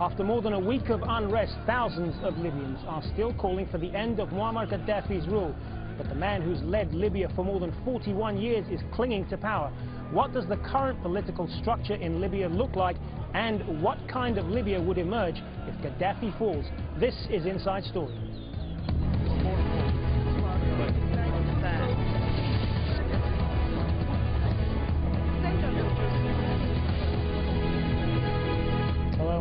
After more than a week of unrest, thousands of Libyans are still calling for the end of Muammar Gaddafi's rule. But the man who's led Libya for more than 41 years is clinging to power. What does the current political structure in Libya look like, and what kind of Libya would emerge if Gaddafi falls? This is Inside Story.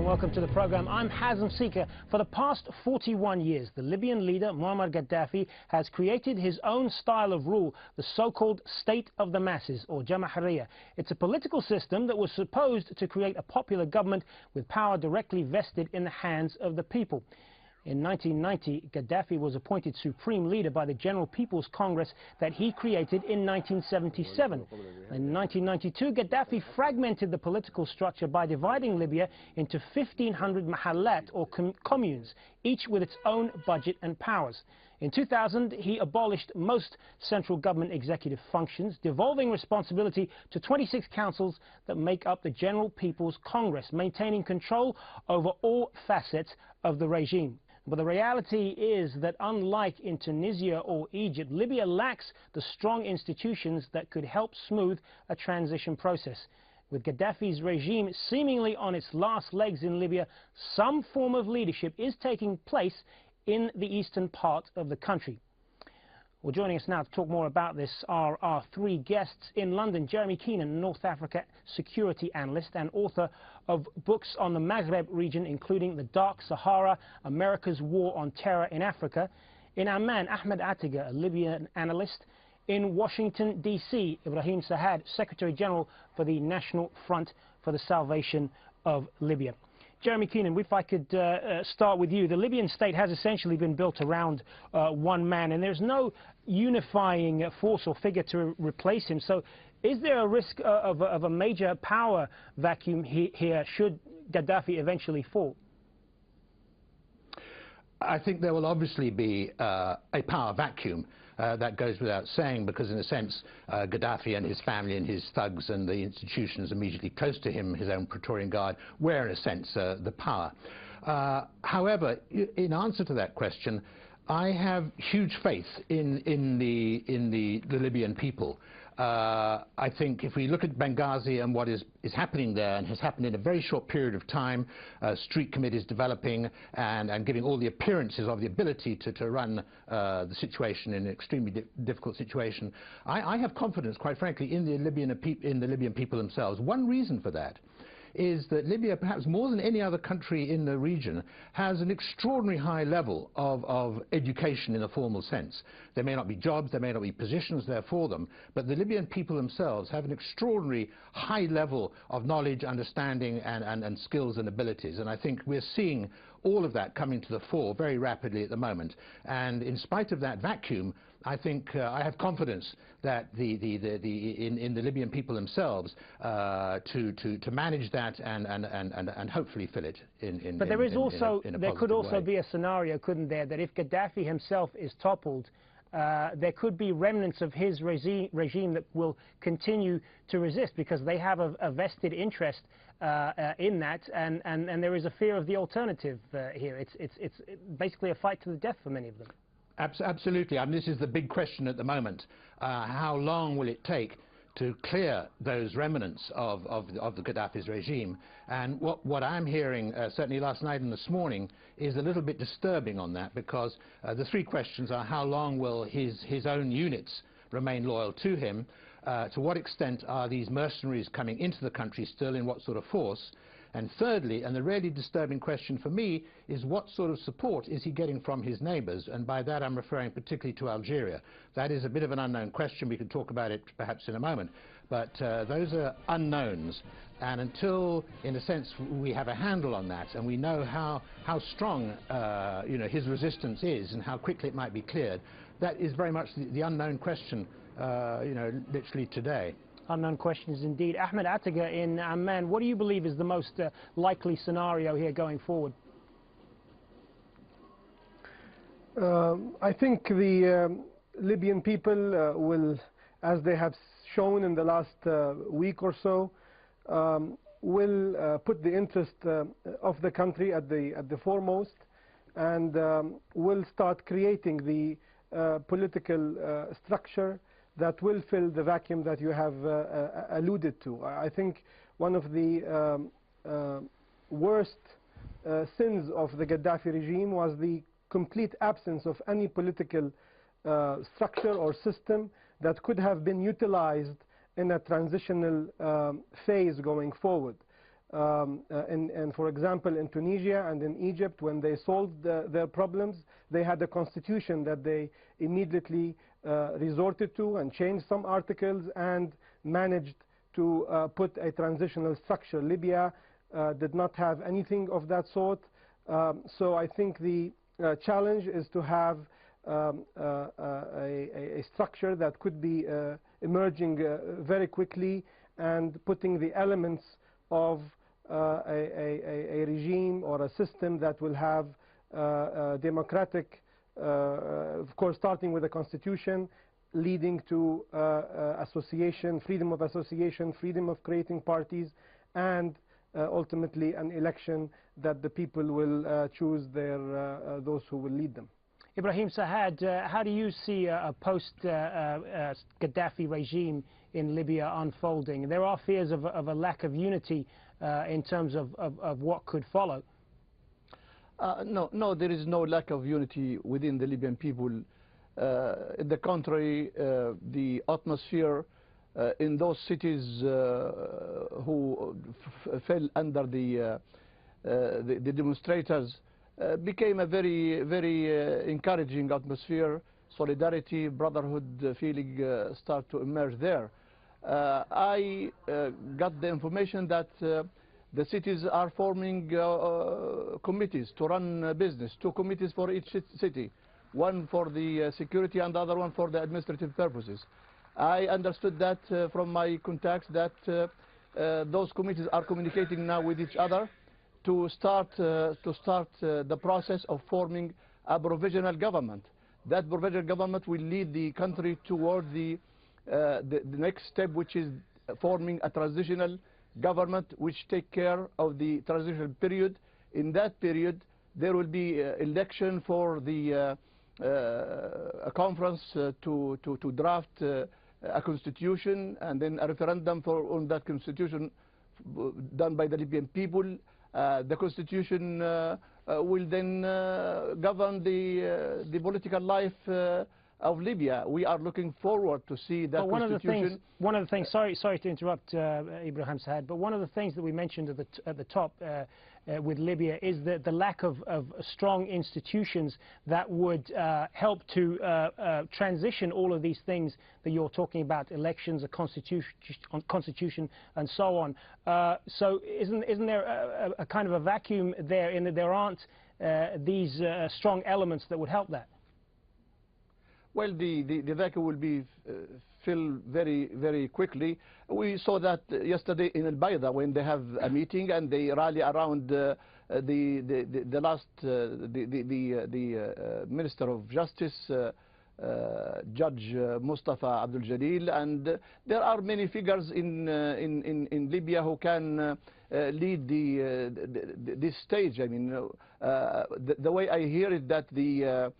Welcome to the program. I'm Hazem Sika. For the past 41 years, the Libyan leader, Muammar Gaddafi, has created his own style of rule, the so-called state of the masses, or Jamahiriya. It's a political system that was supposed to create a popular government with power directly vested in the hands of the people. In 1990, Gaddafi was appointed supreme leader by the General People's Congress that he created in 1977. In 1992, Gaddafi fragmented the political structure by dividing Libya into 1,500 mahallat, or communes, each with its own budget and powers. In 2000, he abolished most central government executive functions, devolving responsibility to 26 councils that make up the General People's Congress, maintaining control over all facets of the regime. But the reality is that unlike in Tunisia or Egypt, Libya lacks the strong institutions that could help smooth a transition process. With Gaddafi's regime seemingly on its last legs in Libya, some form of leadership is taking place in the eastern part of the country. Well, joining us now to talk more about this are our three guests in London. Jeremy Keenan, North Africa security analyst and author of books on the Maghreb region, including The Dark Sahara, America's War on Terror in Africa. In Amman, Ahmed Attiga, a Libyan analyst. In Washington, D.C., Ibrahim Sahad, Secretary General for the National Front for the Salvation of Libya. Jeremy Keenan, if I could start with you. The Libyan state has essentially been built around one man, and there's no unifying force or figure to replace him. So is there a risk of a major power vacuum here should Gaddafi eventually fall? I think there will obviously be a power vacuum. That goes without saying, because in a sense Gaddafi and his family and his thugs and the institutions immediately close to him, his own Praetorian Guard, were in a sense the power. However, in answer to that question, I have huge faith in the Libyan people. I think if we look at Benghazi and what is happening there, and has happened in a very short period of time, street committees developing and giving all the appearances of the ability to run the situation in an extremely difficult situation, I have confidence, quite frankly, in the Libyan people themselves. One reason for that is that Libya, perhaps more than any other country in the region, has an extraordinary high level of education in a formal sense. There may not be jobs, there may not be positions there for them, but the Libyan people themselves have an extraordinary high level of knowledge, understanding and skills and abilities. And I think we're seeing all of that coming to the fore very rapidly at the moment. And in spite of that vacuum, I think I have confidence that in the Libyan people themselves to manage that and hopefully fill it in. But there is also there could also way. be a scenario, couldn't there, that if Gaddafi himself is toppled, there could be remnants of his regime that will continue to resist, because they have a vested interest in that, and there is a fear of the alternative here. It's basically a fight to the death for many of them. Absolutely. I mean, this is the big question at the moment. How long will it take to clear those remnants of the Gaddafi's regime? And what I'm hearing, certainly last night and this morning, is a little bit disturbing on that, because the three questions are: how long will his own units remain loyal to him? To what extent are these mercenaries coming into the country still, in what sort of force? And thirdly, and the really disturbing question for me, is what sort of support is he getting from his neighbours? And by that I'm referring particularly to Algeria. That is a bit of an unknown question. We can talk about it perhaps in a moment. But those are unknowns. And until, in a sense, we have a handle on that, and we know how strong his resistance is and how quickly it might be cleared, that is very much the unknown question, literally today. Unknown questions indeed. Ahmed Attiga in Amman, what do you believe is the most likely scenario here going forward? I think the Libyan people will, as they have shown in the last week or so, will put the interest of the country at the foremost, and will start creating the political structure that will fill the vacuum that you have alluded to. I think one of the worst sins of the Gaddafi regime was the complete absence of any political structure or system that could have been utilized in a transitional phase going forward. And for example, in Tunisia and in Egypt, when they solved their problems, they had a constitution that they immediately resorted to and changed some articles and managed to put a transitional structure. Libya did not have anything of that sort. So I think the challenge is to have a structure that could be emerging very quickly and putting the elements of a regime or a system that will have democratic, of course starting with a constitution, leading to association, freedom of association, freedom of creating parties, and ultimately an election that the people will choose those who will lead them. Ibrahim Sahad, how do you see a post-Gaddafi regime in Libya unfolding? There are fears of a lack of unity in terms of what could follow. No, there is no lack of unity within the Libyan people. In the contrary, the atmosphere in those cities who fell under the demonstrators became a very, very encouraging atmosphere. Solidarity, brotherhood feeling start to emerge there. I got the information that the cities are forming committees to run business, 2 committees for each city, one for the security and the other one for the administrative purposes. I understood that from my contacts that those committees are communicating now with each other to start the process of forming a provisional government. That provisional government will lead the country toward the next step, which is forming a transitional government which take care of the transitional period. In that period, there will be election for the a conference to draft a constitution, and then a referendum on that constitution done by the Libyan people. The constitution will then govern the political life of Libya. We are looking forward to see that constitution. One of the things, sorry to interrupt, Ibrahim Sahad, but one of the things that we mentioned at the top with Libya is the lack of strong institutions that would help to transition all of these things that you're talking about, elections, a constitution, and so on. So isn't there a kind of a vacuum there in that there aren't these strong elements that would help that? Well, the vacuum will be filled very, very quickly. We saw that yesterday in Al-Bayda when they have a meeting and they rally around the Minister of Justice, Judge Mustafa Abdul Jalil, and there are many figures in Libya who can lead this stage. I mean, the way I hear it, that the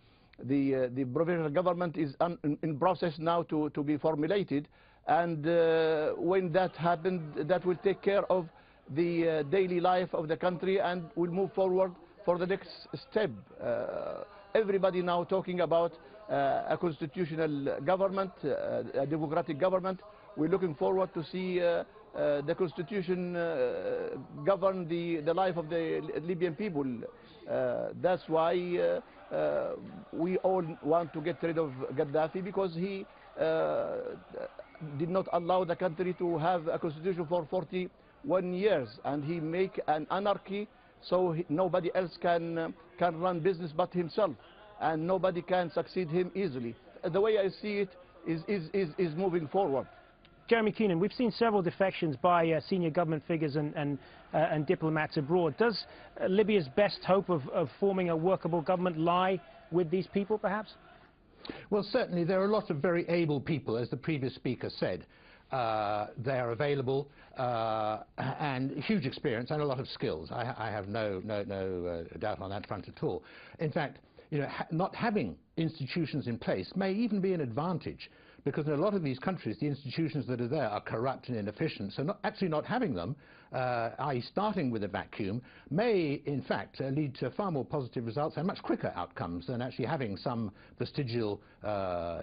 provisional government is in process now to be formulated, and when that happens, that will take care of the daily life of the country and will move forward for the next step. Everybody now talking about a constitutional government, a democratic government. We're looking forward to see the constitution govern the life of the Libyan people. That's why we all want to get rid of Gaddafi, because he did not allow the country to have a constitution for 41 years, and he make an anarchy, so nobody else can run business but himself, and nobody can succeed him easily. The way I see it is moving forward. Jeremy Keenan, we've seen several defections by senior government figures and diplomats abroad. Does Libya's best hope of forming a workable government lie with these people, perhaps? Well, certainly there are a lot of very able people, as the previous speaker said. they are available, and huge experience and a lot of skills. I have no doubt on that front at all. In fact, you know, not having institutions in place may even be an advantage, because in a lot of these countries, the institutions that are there are corrupt and inefficient. So actually not having them, i.e. starting with a vacuum, may in fact lead to far more positive results and much quicker outcomes than actually having some vestigial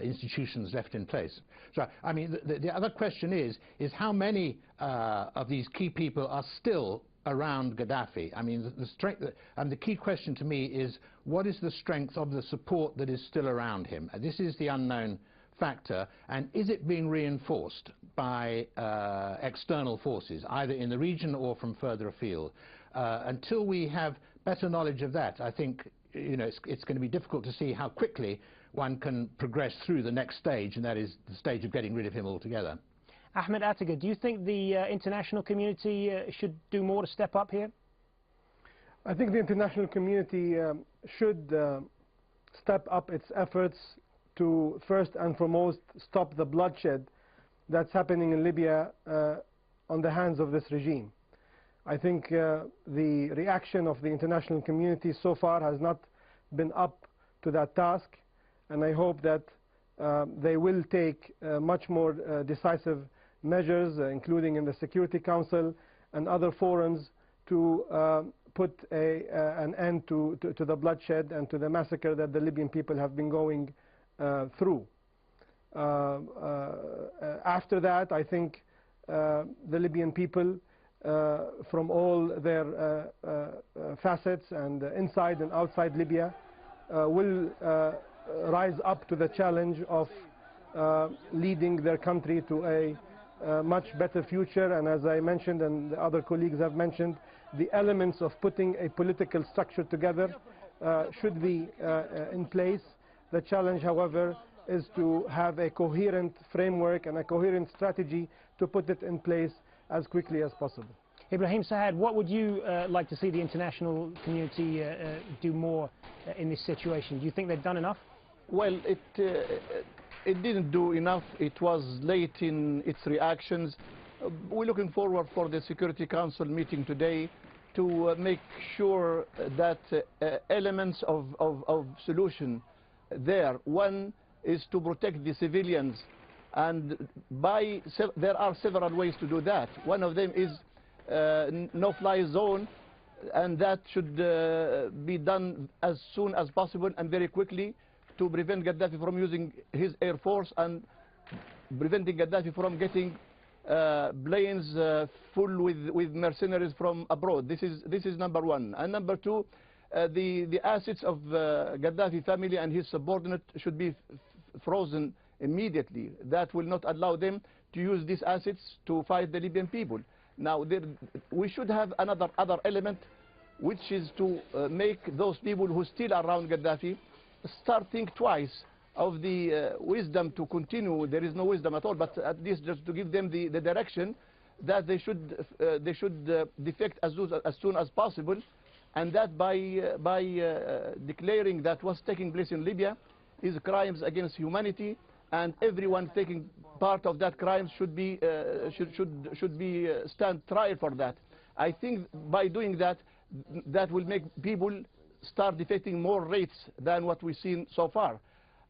institutions left in place. So, I mean, the other question is how many of these key people are still around Gaddafi? I mean, the strength, and the key question to me is, what is the strength of the support that is still around him? This is the unknown factor, and is it being reinforced by external forces, either in the region or from further afield? Until we have better knowledge of that, I think, you know, it's going to be difficult to see how quickly one can progress through the next stage, and that is the stage of getting rid of him altogether. Ahmed Attega, do you think the international community should do more to step up here? I think the international community should step up its efforts to first and foremost stop the bloodshed that's happening in Libya on the hands of this regime. I think the reaction of the international community so far has not been up to that task, and I hope that they will take much more decisive measures, including in the Security Council and other forums, to put an end to the bloodshed and to the massacre that the Libyan people have been going through. After that, I think the Libyan people, from all their facets and inside and outside Libya, will rise up to the challenge of leading their country to a much better future. And as I mentioned, and the other colleagues have mentioned, the elements of putting a political structure together should be in place. The challenge, however, is to have a coherent framework and a coherent strategy to put it in place as quickly as possible. Ibrahim Saad, what would you like to see the international community do more in this situation? Do you think they've done enough? Well, it didn't do enough. It was late in its reactions. We're looking forward for the Security Council meeting today to make sure that elements of solution there. One is to protect the civilians, and there are several ways to do that. One of them is no-fly zone, and that should be done as soon as possible and very quickly to prevent Gaddafi from using his air force and preventing Gaddafi from getting planes full with mercenaries from abroad. This is number one. And number two, the assets of Gaddafi family and his subordinate should be frozen immediately. That will not allow them to use these assets to fight the Libyan people. Now, we should have other element, which is to make those people who still are around Gaddafi start think twice of the wisdom to continue. There is no wisdom at all, but at least just to give them the direction that they should defect as soon as possible, and that by declaring that what's taking place in Libya is crimes against humanity, and everyone taking part of that crime should be stand trial for that. I think by doing that, that will make people start defecting more rates than what we've seen so far.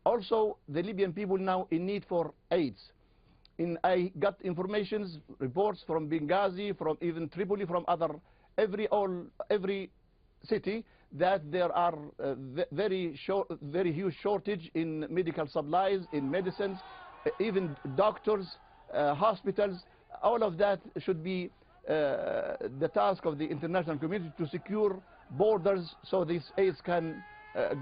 Also, the Libyan people now in need for aids. I got reports from Benghazi, from even Tripoli, from every city, that there are very huge shortage in medical supplies, in medicines, even doctors, hospitals. All of that should be the task of the international community, to secure borders so these aids can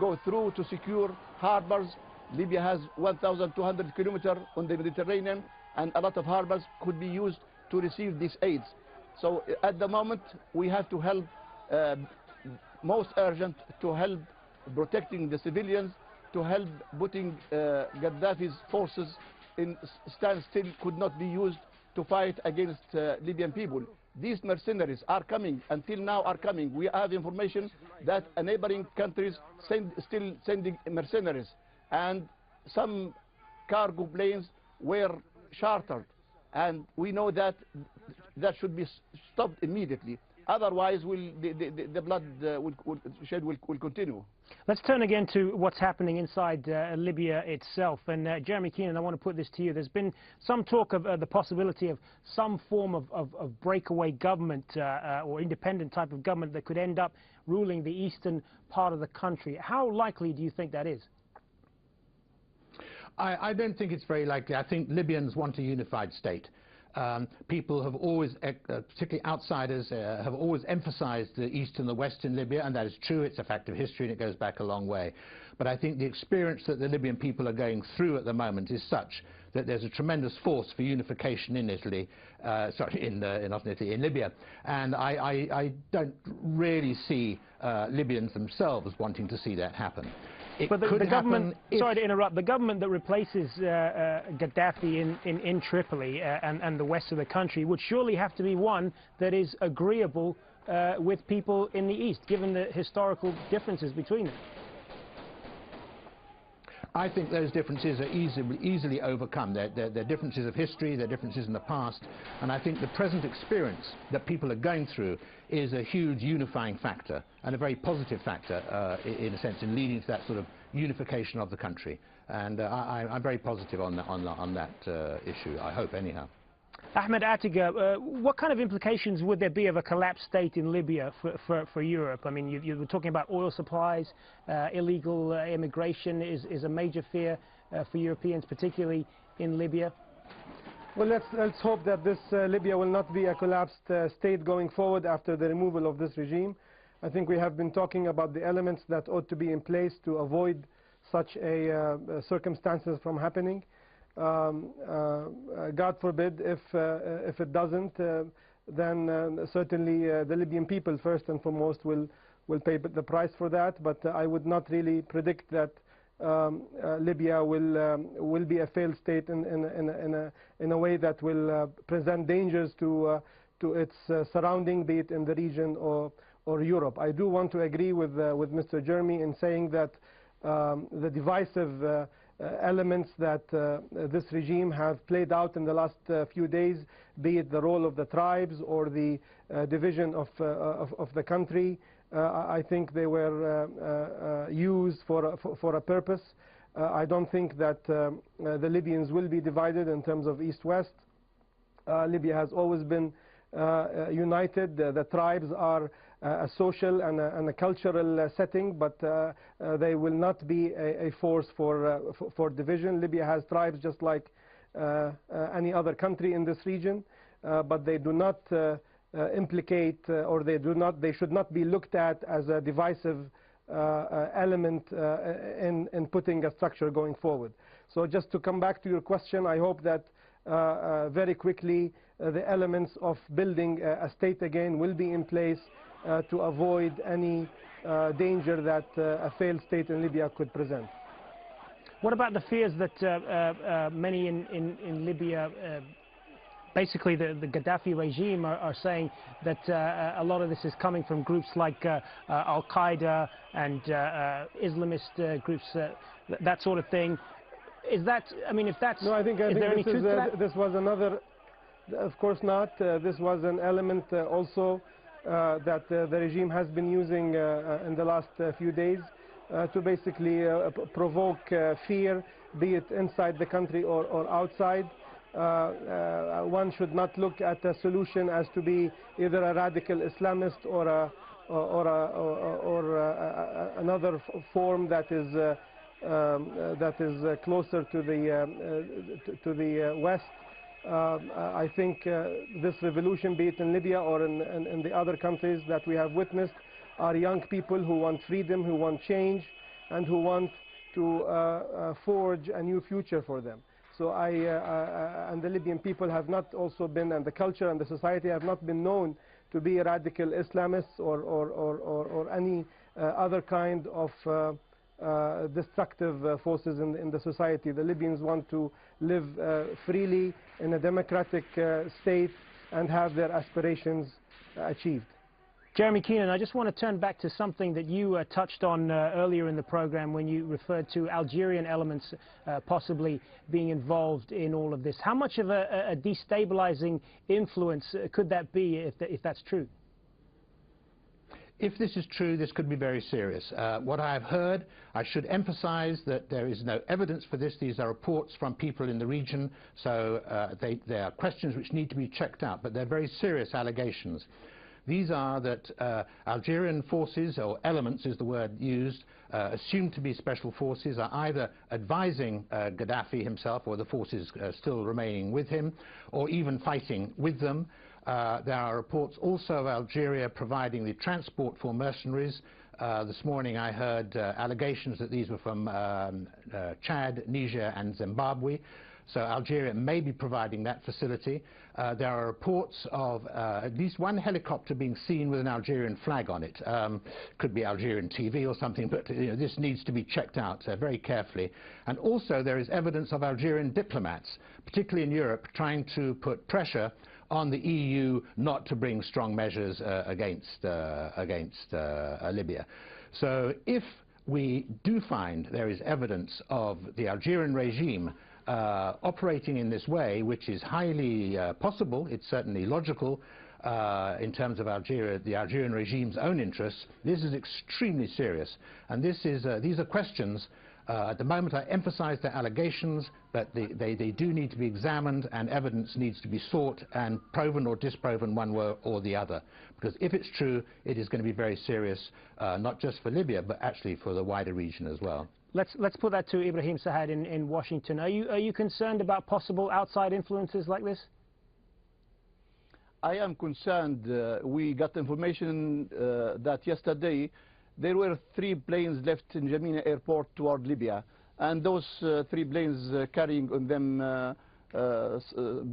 go through, to secure harbors. Libya has 1,200 kilometers on the Mediterranean, and a lot of harbors could be used to receive these aids. So at the moment, we have to help, most urgent, to help protecting the civilians, to help putting Gaddafi's forces in standstill, could not be used to fight against Libyan people. These mercenaries are coming, until now are coming. We have information that neighboring countries still sending mercenaries, and some cargo planes were chartered and we know that that should be stopped immediately. Otherwise, the blood shed will continue. Let's turn again to what's happening inside Libya itself. And Jeremy Keenan, I want to put this to you. There's been some talk of the possibility of some form of breakaway government or independent type of government that could end up ruling the eastern part of the country. How likely do you think that is? I don't think it's very likely. I think Libyans want a unified state. People have always, particularly outsiders, have always emphasized the east and the west in Libya, and that is true. It's a fact of history, and it goes back a long way. But I think the experience that the Libyan people are going through at the moment is such that there's a tremendous force for unification in Italy, in Libya. And I don't really see Libyans themselves wanting to see that happen. But the government, sorry to interrupt, the government that replaces Gaddafi in Tripoli and the west of the country would surely have to be one that is agreeable with people in the east, given the historical differences between them. I think those differences are easily overcome. They're differences of history, they're differences in the past, and I think the present experience that people are going through is a huge unifying factor, and a very positive factor, in a sense, in leading to that sort of unification of the country. And I'm very positive on that issue, I hope, anyhow. Ahmed Atiga, what kind of implications would there be of a collapsed state in Libya for Europe? I mean, you were talking about oil supplies, illegal immigration is a major fear for Europeans, particularly in Libya. Well, let's hope that this Libya will not be a collapsed state going forward after the removal of this regime. I think we have been talking about the elements that ought to be in place to avoid such circumstances from happening. God forbid if it doesn't, then certainly the Libyan people first and foremost will pay the price for that. But I would not really predict that Libya will be a failed state in a way that will present dangers to its surrounding, be it in the region or Europe. I do want to agree with Mr. Jeremy in saying that the divisive elements that this regime have played out in the last few days, be it the role of the tribes or the division of the country, I think they were used for a purpose. I don't think that the Libyans will be divided in terms of east-west. Libya has always been united. The tribes are a social and a cultural setting, but they will not be a force for division. Libya has tribes just like any other country in this region, but they do not implicate or they should not be looked at as a divisive element in putting a structure going forward. So just to come back to your question, I hope that very quickly the elements of building a state again will be in place to avoid any danger that a failed state in Libya could present. What about the fears that many in Libya, basically the Gaddafi regime, are saying that a lot of this is coming from groups like Al-Qaeda and Islamist groups, that sort of thing? Is that, I mean, if that's, no, I think is there any truth to that? This was another, of course not, this was an element also that the regime has been using in the last few days to basically provoke fear, be it inside the country or outside. One should not look at a solution as to be either a radical Islamist or another form that is closer to the West. I think this revolution, be it in Libya or in the other countries that we have witnessed, are young people who want freedom, who want change, and who want to forge a new future for them. So and the Libyan people have not also been, and the culture and the society have not been known to be radical Islamists or any other kind of destructive forces in the society. The Libyans want to live freely in a democratic state and have their aspirations achieved. Jeremy Keenan, I just want to turn back to something that you touched on earlier in the program when you referred to Algerian elements possibly being involved in all of this. How much of a destabilizing influence could that be if that's true? If this is true, this could be very serious. What I have heard, I should emphasize that there is no evidence for this. These are reports from people in the region, so they are questions which need to be checked out, but they're very serious allegations. These are that Algerian forces, or elements is the word used, assumed to be special forces, are either advising Gaddafi himself or the forces still remaining with him, or even fighting with them. There are reports also of Algeria providing the transport for mercenaries. This morning I heard allegations that these were from Chad, Niger and Zimbabwe. So Algeria may be providing that facility. There are reports of at least one helicopter being seen with an Algerian flag on it. Could be Algerian TV or something, but this needs to be checked out very carefully. And also there is evidence of Algerian diplomats, particularly in Europe, trying to put pressure on the EU not to bring strong measures against Libya. So if we do find there is evidence of the Algerian regime operating in this way, which is highly possible, it's certainly logical in terms of Algeria, the Algerian regime's own interests, this is extremely serious. And these are questions. At the moment I emphasize the allegations, but they do need to be examined and evidence needs to be sought and proven or disproven one way or the other. Because if it's true, it is going to be very serious, not just for Libya, but actually for the wider region as well. Let's put that to Ibrahim Sahad in Washington. Are you concerned about possible outside influences like this? I am concerned. We got information that yesterday there were 3 planes left in Jamina airport toward Libya, and those 3 planes carrying on them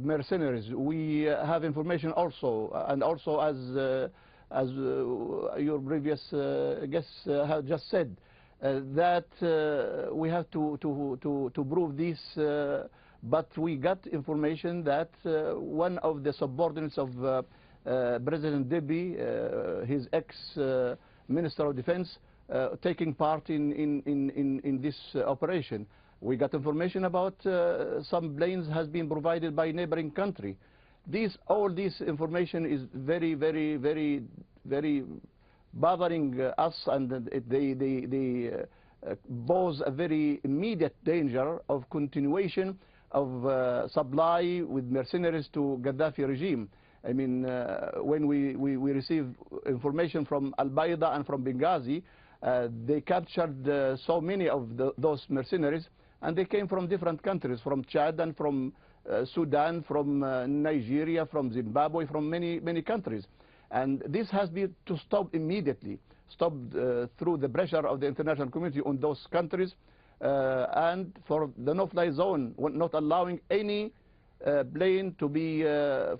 mercenaries. We have information also, and also as your previous guest have just said, that we have to prove this, but we got information that one of the subordinates of President Deby, his ex-Minister of Defense, taking part in this operation. We got information about some planes has been provided by neighboring country. All this information is very, very, very, very bothering us, and they pose a very immediate danger of continuation of supply with mercenaries to Gaddafi regime. I mean, when we receive information from Al-Baida and from Benghazi, they captured so many of those mercenaries, and they came from different countries, from Chad and from Sudan, from Nigeria, from Zimbabwe, from many countries. And this has been to stop immediately, stopped through the pressure of the international community on those countries, and for the no-fly zone, not allowing any plane to be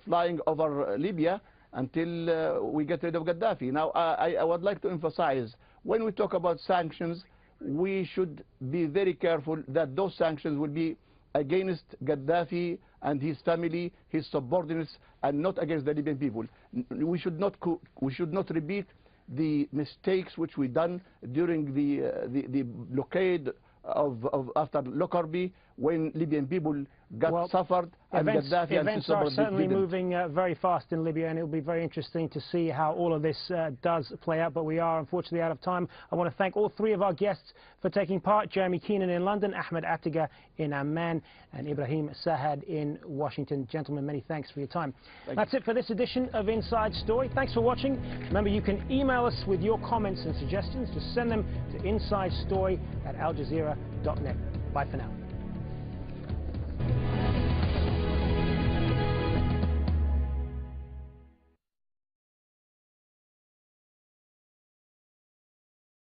flying over Libya until we get rid of Gaddafi. Now, I would like to emphasize, when we talk about sanctions, we should be very careful that those sanctions will be against Gaddafi and his family, his subordinates, and not against the Libyan people. We should not repeat the mistakes which we done during the blockade of after Lockerbie, when Libyan people got suffered, and Gaddafi events are certainly moving very fast in Libya, and it will be very interesting to see how all of this does play out. But we are unfortunately out of time. I want to thank all 3 of our guests for taking part: Jeremy Keenan in London, Ahmed Attiga in Amman, and Ibrahim Sahad in Washington. Gentlemen, many thanks for your time. That's it for this edition of Inside Story. Thanks for watching. Remember, you can email us with your comments and suggestions. Just send them to insidestory@aljazeera.net. Bye for now.